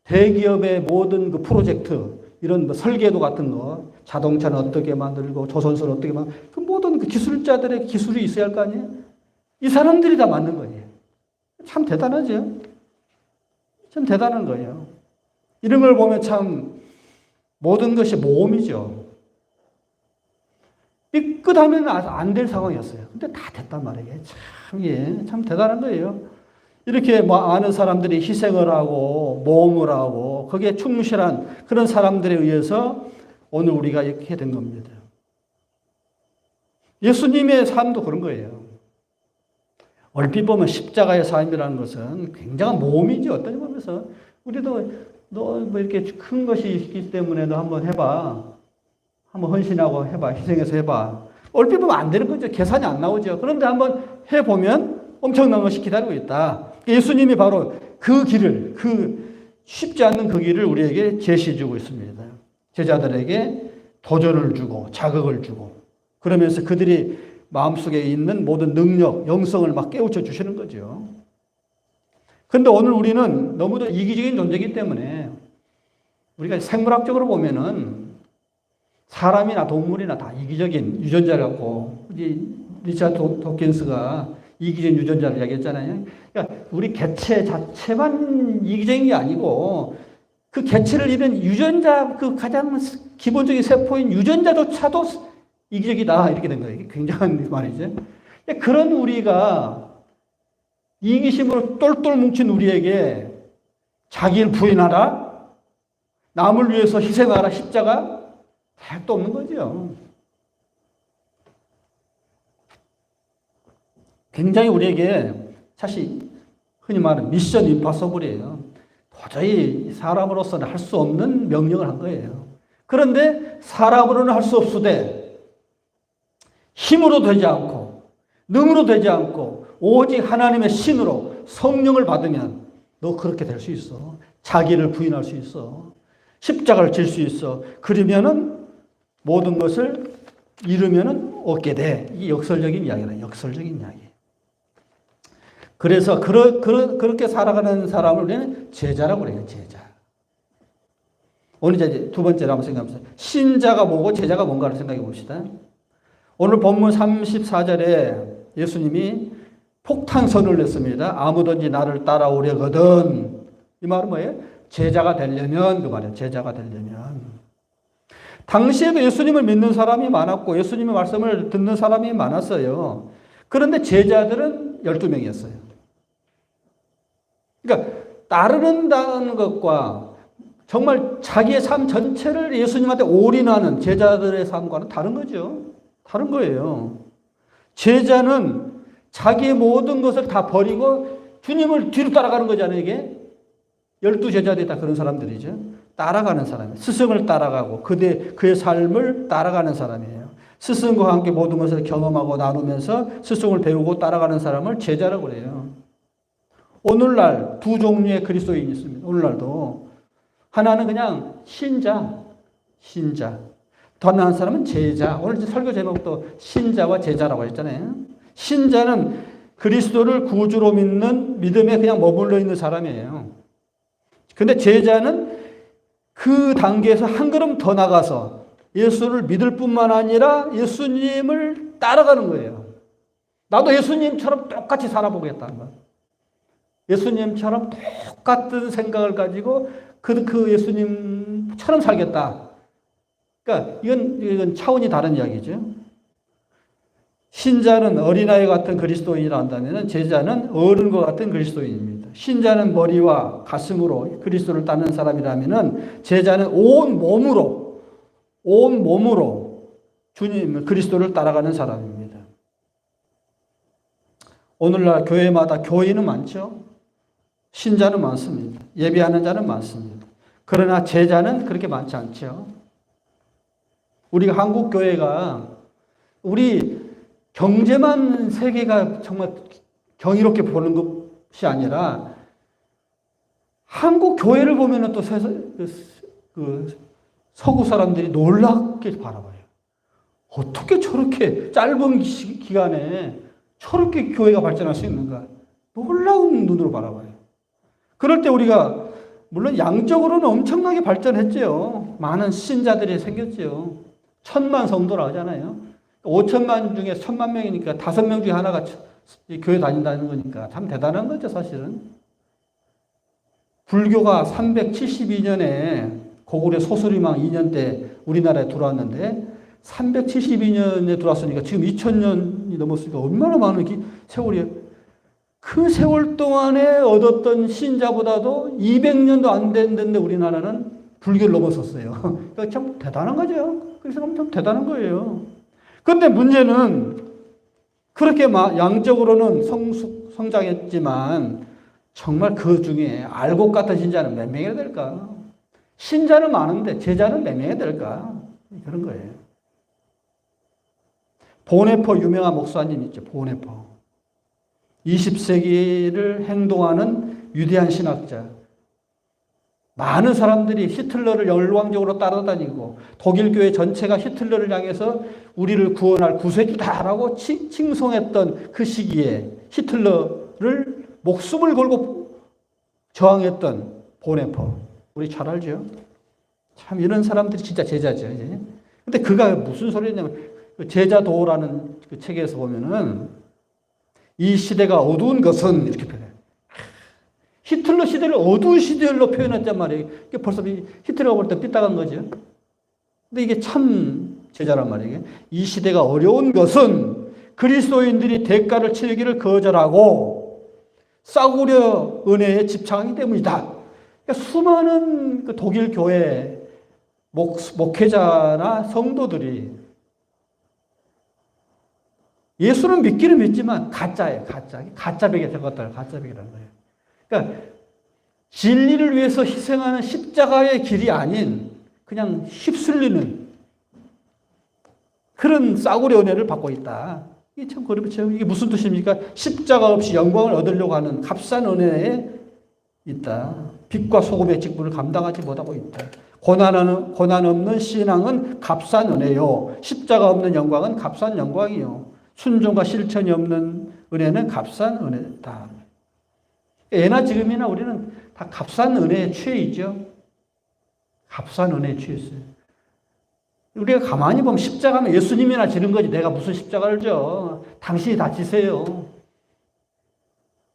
대기업의 모든 그 프로젝트 이런 뭐 설계도 같은 거 자동차는 어떻게 만들고 조선소를 어떻게 만들고 그 모든 그 기술자들의 기술이 있어야 할 거 아니에요? 이 사람들이 다 만든 거예요. 참 대단하죠? 참 대단한 거예요. 이런 걸 보면 참 모든 것이 모험이죠. 삐끗하면 안 될 상황이었어요. 근데 다 됐단 말이에요. 참 대단한 거예요. 이렇게 뭐 아는 사람들이 희생을 하고 모험을 하고 거기에 충실한 그런 사람들에 의해서 오늘 우리가 이렇게 된 겁니다. 예수님의 삶도 그런 거예요. 얼핏 보면 십자가의 삶이라는 것은 굉장한 모험이죠. 어떤 면에서 우리도 너 뭐 이렇게 큰 것이 있기 때문에 너 한번 해봐. 한번 헌신하고 해봐. 희생해서 해봐. 얼핏 보면 안 되는 거죠. 계산이 안 나오죠. 그런데 한번 해보면 엄청난 것이 기다리고 있다. 예수님이 바로 그 길을, 쉽지 않는 그 길을 우리에게 제시해 주고 있습니다. 제자들에게 도전을 주고 자극을 주고 그러면서 그들이 마음속에 있는 모든 능력, 영성을 막 깨우쳐 주시는 거죠. 그런데 오늘 우리는 너무도 이기적인 존재이기 때문에 우리가 생물학적으로 보면은 사람이나 동물이나 다 이기적인 유전자를 갖고 리차드 도킨스가 이기적인 유전자를 이야기했잖아요. 그러니까 우리 개체 자체만 이기적인 게 아니고 그 개체를 이룬 유전자 그 가장 기본적인 세포인 유전자조차도 이기적이다 이렇게 된 거예요. 이게 굉장한 말이죠. 그런 우리가 이기심으로 똘똘 뭉친 우리에게 자기를 부인하라, 남을 위해서 희생하라 십자가 택도 없는 거죠. 굉장히 우리에게 사실 흔히 말하는 미션 임파서블이에요. 도저히 사람으로서는 할 수 없는 명령을 한 거예요. 그런데 사람으로는 할 수 없으되 힘으로 되지 않고 능으로 되지 않고 오직 하나님의 신으로 성령을 받으면 너 그렇게 될 수 있어. 자기를 부인할 수 있어. 십자가를 질 수 있어. 그러면은 모든 것을 이루면은 얻게 돼. 이게 역설적인 이야기다. 역설적인 이야기. 그래서 그렇게 살아가는 사람을 우리는 제자라고 그래요. 제자. 오늘 이제 두 번째로 한번 생각해보세요. 신자가 뭐고 제자가 뭔가를 생각해 봅시다. 오늘 본문 34절에 예수님이 폭탄선을 냈습니다. 아무든지 나를 따라오려거든. 이 말은 뭐예요? 제자가 되려면, 그 말이에요. 제자가 되려면. 당시에도 예수님을 믿는 사람이 많았고 예수님의 말씀을 듣는 사람이 많았어요. 그런데 제자들은 12명이었어요. 그러니까 따르는다는 것과 정말 자기의 삶 전체를 예수님한테 올인하는 제자들의 삶과는 다른 거죠. 다른 거예요. 제자는 자기의 모든 것을 다 버리고 주님을 뒤로 따라가는 거잖아요, 이게. 12제자들이 다 그런 사람들이죠. 따라가는 사람이에요. 스승을 따라가고 그의 삶을 따라가는 사람이에요. 스승과 함께 모든 것을 경험하고 나누면서 스승을 배우고 따라가는 사람을 제자라고 그래요. 오늘날 두 종류의 그리스도인이 있습니다. 오늘날도. 하나는 그냥 신자. 더 나은 사람은 제자. 오늘 설교 제목도 신자와 제자라고 했잖아요. 신자는 그리스도를 구주로 믿는 믿음에 그냥 머물러 있는 사람이에요. 근데 제자는 그 단계에서 한 걸음 더 나가서 예수를 믿을 뿐만 아니라 예수님을 따라가는 거예요. 나도 예수님처럼 똑같이 살아보겠다는 거예요. 예수님처럼 똑같은 생각을 가지고 그 예수님처럼 살겠다. 그러니까 이건 차원이 다른 이야기죠. 신자는 어린아이 같은 그리스도인이라 한다면 제자는 어른과 같은 그리스도인입니다. 신자는 머리와 가슴으로 그리스도를 따르는 사람이라면 제자는 온 몸으로 주님 그리스도를 따라가는 사람입니다. 오늘날 교회마다 교인은 많죠. 신자는 많습니다. 예배하는 자는 많습니다. 그러나 제자는 그렇게 많지 않죠. 우리가 한국 교회가 우리 경제만 세계가 정말 경이롭게 보는 것이 아니라 한국 교회를 보면 또 서구 사람들이 놀랍게 바라봐요. 어떻게 저렇게 짧은 기간에 저렇게 교회가 발전할 수 있는가? 놀라운 눈으로 바라봐요. 그럴 때 우리가 물론 양적으로는 엄청나게 발전했죠. 많은 신자들이 생겼죠. 1000만 성도라 하잖아요. 5천만 중에 1000만 명이니까 5명 중에 하나가 교회 다닌다는 거니까 참 대단한 거죠, 사실은. 불교가 372년에 고구려 소수리망 2년 때 우리나라에 들어왔는데 372년에 들어왔으니까 지금 2000년이 넘었으니까 얼마나 많은 세월이에요. 그 세월 동안에 얻었던 신자보다도 200년도 안 됐는데 우리나라는 불교를 넘어섰어요. 그러니까 참 대단한 거죠. 그래서 엄청 대단한 거예요. 그런데 문제는 그렇게 양적으로는 성장했지만 정말 그 중에 알곡 같은 신자는 몇 명이나 될까? 신자는 많은데 제자는 몇 명이나 될까? 그런 거예요. 보네포 유명한 목사님 있죠. 보네포. 20세기를 행동하는 위대한 신학자. 많은 사람들이 히틀러를 열광적으로 따라다니고 독일 교회 전체가 히틀러를 향해서 우리를 구원할 구세주다라고 칭송했던 그 시기에 히틀러를 목숨을 걸고 저항했던 보네포. 우리 잘 알죠? 참 이런 사람들이 진짜 제자죠. 이제. 근데 그가 무슨 소리냐면 제자도라는 그 책에서 보면은 이 시대가 어두운 것은 이렇게 표현해요. 히틀러 시대를 어두운 시대로 표현했단 말이에요. 벌써 히틀러가 볼 때 삐딱한 거죠. 근데 이게 참 제자란 말이에요. 이 시대가 어려운 것은 그리스도인들이 대가를 치르기를 거절하고 싸구려 은혜에 집착하기 때문이다. 그러니까 수많은 그 독일 교회 목회자나 성도들이 예수는 믿기는 믿지만 가짜예요. 가짜 베개 적었다. 가짜 베개라는 거예요. 그러니까 진리를 위해서 희생하는 십자가의 길이 아닌 그냥 휩쓸리는 그런 싸구려 은혜를 받고 있다. 이게 참 그렇죠. 이게 무슨 뜻입니까? 십자가 없이 영광을 얻으려고 하는 값싼 은혜에 있다. 빛과 소금의 직분을 감당하지 못하고 있다. 고난 없는 신앙은 값싼 은혜요. 십자가 없는 영광은 값싼 영광이요. 순종과 실천이 없는 은혜는 값싼 은혜다. 예나 지금이나 우리는 다 값싼 은혜에 취해 있죠. 값싼 은혜에 취했어요. 우리가 가만히 보면 십자가는 예수님이나 지는 거지 내가 무슨 십자가를 져. 당신이 다 지세요.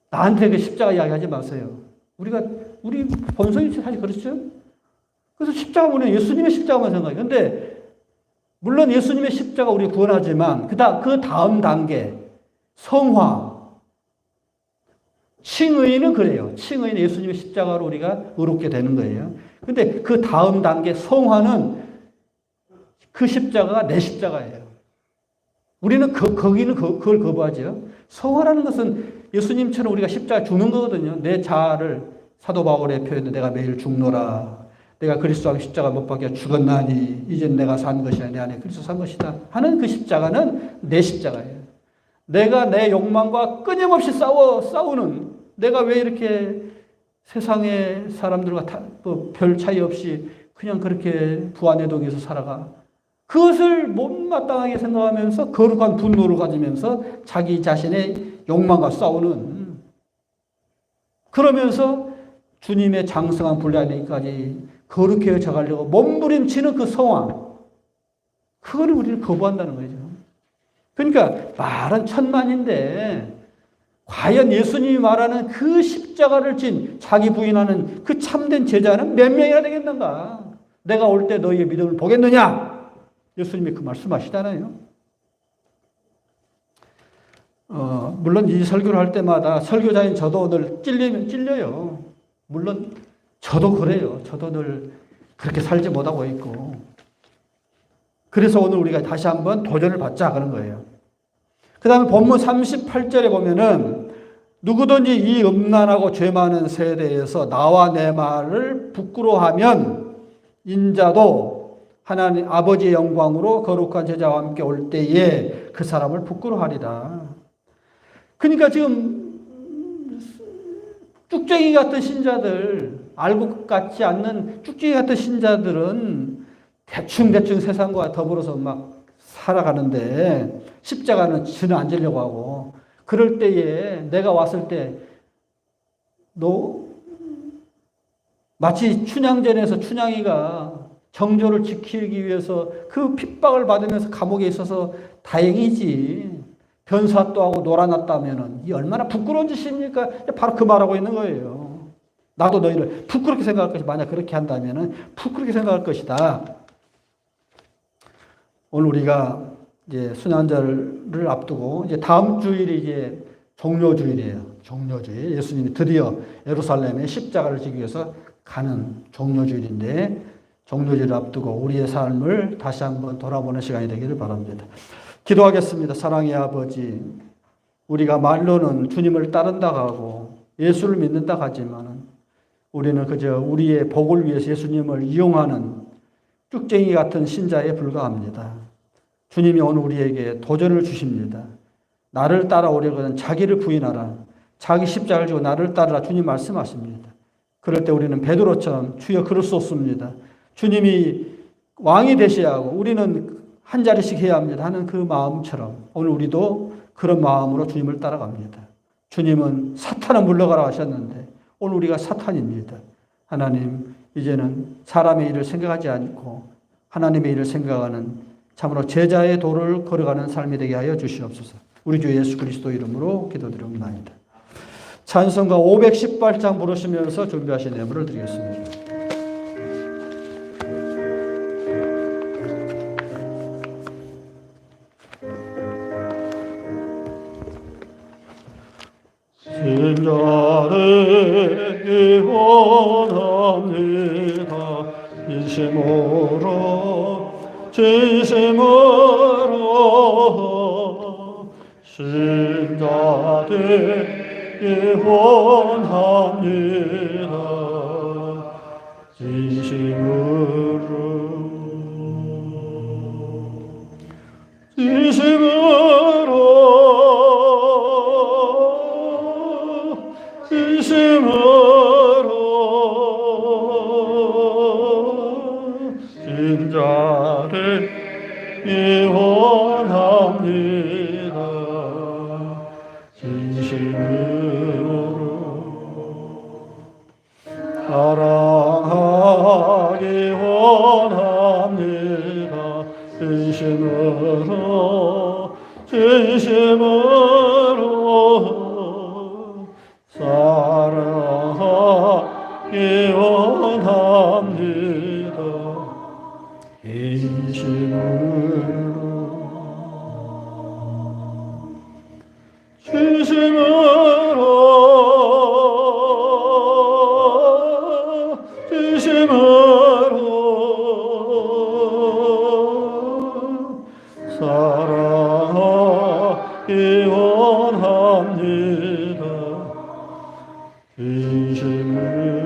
나한테 그 십자가 이야기하지 마세요. 우리 본성이 사실 그렇죠? 그래서 십자가 보면 예수님의 십자가만 생각해요. 근데 물론 예수님의 십자가 우리 구원하지만 그 다음 단계 성화. 칭의는 그래요. 칭의는 예수님의 십자가로 우리가 의롭게 되는 거예요. 근데 그 다음 단계 성화는 그 십자가가 내 십자가예요. 우리는 거기는 그걸 거부하죠. 성화라는 것은 예수님처럼 우리가 십자가 죽는 거거든요. 내 자아를 사도 바울의 표현에 내가 매일 죽노라. 내가 그리스도와 십자가 못 박혀 죽었나니 이젠 내가 산 것이 아니라 내 안에 그리스도 산 것이다 하는 그 십자가는 내 십자가예요. 내가 내 욕망과 끊임없이 싸우는, 내가 왜 이렇게 세상의 사람들과 별 차이 없이 그냥 그렇게 부안해독에서 살아가. 그것을 못마땅하게 생각하면서 거룩한 분노를 가지면서 자기 자신의 욕망과 싸우는, 그러면서 주님의 장성한 분량까지 거룩해져 가려고 몸부림치는 그 성화, 그거를 우리는 거부한다는 거죠. 그러니까 말은 천만인데 과연 예수님이 말하는 그 십자가를 진 자기 부인하는 그 참된 제자는 몇 명이나 되겠는가? 내가 올 때 너희의 믿음을 보겠느냐? 예수님이 그 말씀하시잖아요. 물론 이 설교를 할 때마다 설교자인 저도 오늘 찔려요. 물론 저도 그래요. 저도 늘 그렇게 살지 못하고 있고. 그래서 오늘 우리가 다시 한번 도전을 받자 그런 거예요. 그 다음에 본문 38절에 보면은 누구든지 이 음란하고 죄 많은 세대에서 나와 내 말을 부끄러워하면 인자도 하나님 아버지의 영광으로 거룩한 제자와 함께 올 때에 그 사람을 부끄러워하리라. 그러니까 지금 쭉쟁이 같은 신자들, 알고 같지 않는 쭉쟁이 같은 신자들은 대충 세상과 더불어서 막 살아가는데 십자가는 전혀 안 지려고 하고, 그럴 때에 내가 왔을 때 너 마치 춘향전에서 춘향이가 정조를 지키기 위해서 그 핍박을 받으면서 감옥에 있어서 다행이지 변사또 하고 놀아났다면은 이 얼마나 부끄러운 짓입니까? 바로 그 말하고 있는 거예요. 나도 너희를 부끄럽게 생각할 것이, 만약 그렇게 한다면은 부끄럽게 생각할 것이다. 오늘 우리가 이제 순환절을 앞두고 이제 다음 주일이 이제 종료주일이에요. 종료주일. 예수님이 드디어 예루살렘에 십자가를 지기 위해서 가는 종료주일인데, 종료주일을 앞두고 우리의 삶을 다시 한번 돌아보는 시간이 되기를 바랍니다. 기도하겠습니다. 사랑의 아버지, 우리가 말로는 주님을 따른다 하고 예수를 믿는다 하지만 우리는 그저 우리의 복을 위해서 예수님을 이용하는 쭉쟁이 같은 신자에 불과합니다. 주님이 오늘 우리에게 도전을 주십니다. 나를 따라오려거든 자기를 부인하라. 자기 십자가를 지고 나를 따르라. 주님 말씀하십니다. 그럴 때 우리는 베드로처럼 주여 그럴 수 없습니다. 주님이 왕이 되셔야 하고 우리는 한 자리씩 해야 합니다 하는 그 마음처럼 오늘 우리도 그런 마음으로 주님을 따라갑니다. 주님은 사탄은 물러가라 하셨는데 오늘 우리가 사탄입니다. 하나님, 이제는 사람의 일을 생각하지 않고 하나님의 일을 생각하는 참으로 제자의 도를 걸어가는 삶이 되게 하여 주시옵소서. 우리 주 예수 그리스도 이름으로 기도드립니다. 찬송가 518장 부르시면서 준비하신 예물을 드리겠습니다. 신자들이 원합니다. 진심으로 신자들이 원합니다. 진자들이 원합니다. 진심으로 사랑하기 원합니다. 진심으로 사랑하기 원합니다. 진심으로 사랑하기 원합니다. 진심으로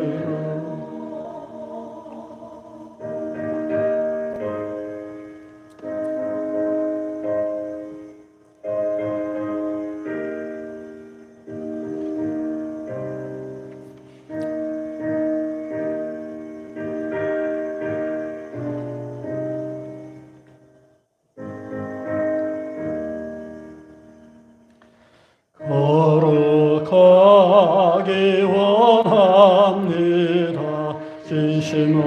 거룩하기 원합니다. 진심으로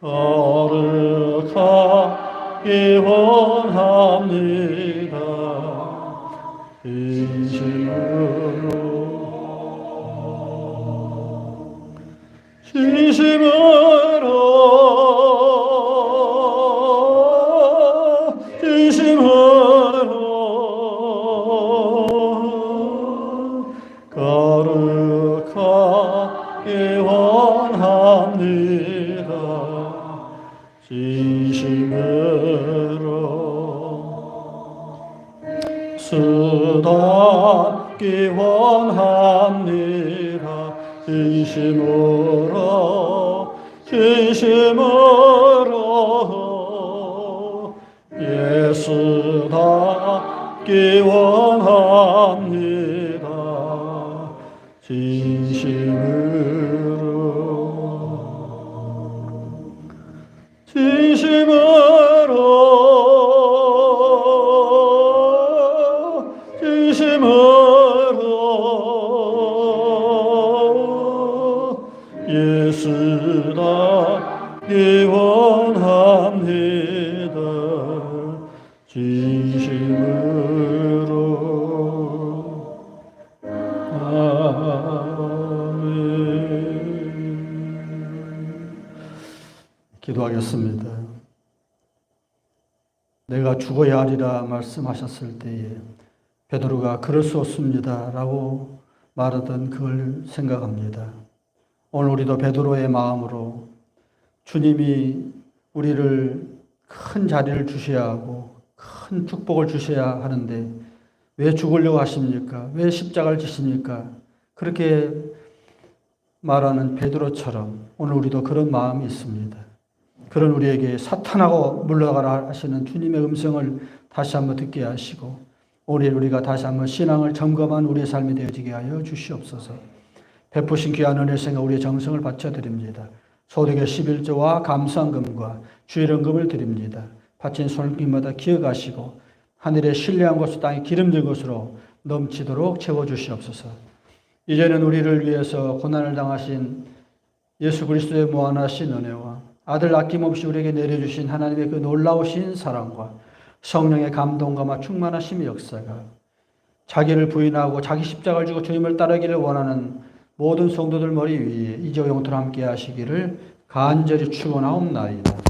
거룩하기 원합니다. 진심으로 거룩하기 원합니다. 진심으로 수답기 원합니다. 진심으로 예수답기 원합니다. 진심으로 예수답기 원합니다. 진심으로 아멘. 기도하겠습니다. 내가 죽어야 하리라 말씀하셨을 때에 베드로가 그럴 수 없습니다 라고 말하던 그걸 생각합니다. 오늘 우리도 베드로의 마음으로 주님이 우리를 큰 자리를 주셔야 하고 큰 축복을 주셔야 하는데 왜 죽으려고 하십니까? 왜 십자가를 지십니까? 그렇게 말하는 베드로처럼 오늘 우리도 그런 마음이 있습니다. 그런 우리에게 사탄하고 물러가라 하시는 주님의 음성을 다시 한번 듣게 하시고 오늘 우리가 다시 한번 신앙을 점검한 우리의 삶이 되어지게 하여 주시옵소서. 베푸신 귀한 은혜 생각 우리의 정성을 바쳐드립니다. 소득의 11조와 감사금과 주일헌금을 드립니다. 바친 손길마다 기억하시고 하늘의 신뢰한 것으로 땅에 기름진 것으로 넘치도록 채워주시옵소서. 이제는 우리를 위해서 고난을 당하신 예수 그리스도의 무한하신 은혜와 아들 아낌없이 우리에게 내려주신 하나님의 그 놀라우신 사랑과 성령의 감동과 충만하심의 역사가 자기를 부인하고 자기 십자가를 지고 주님을 따르기를 원하는 모든 성도들 머리 위에 이제 영토로 함께 하시기를 간절히 축원하옵나이다.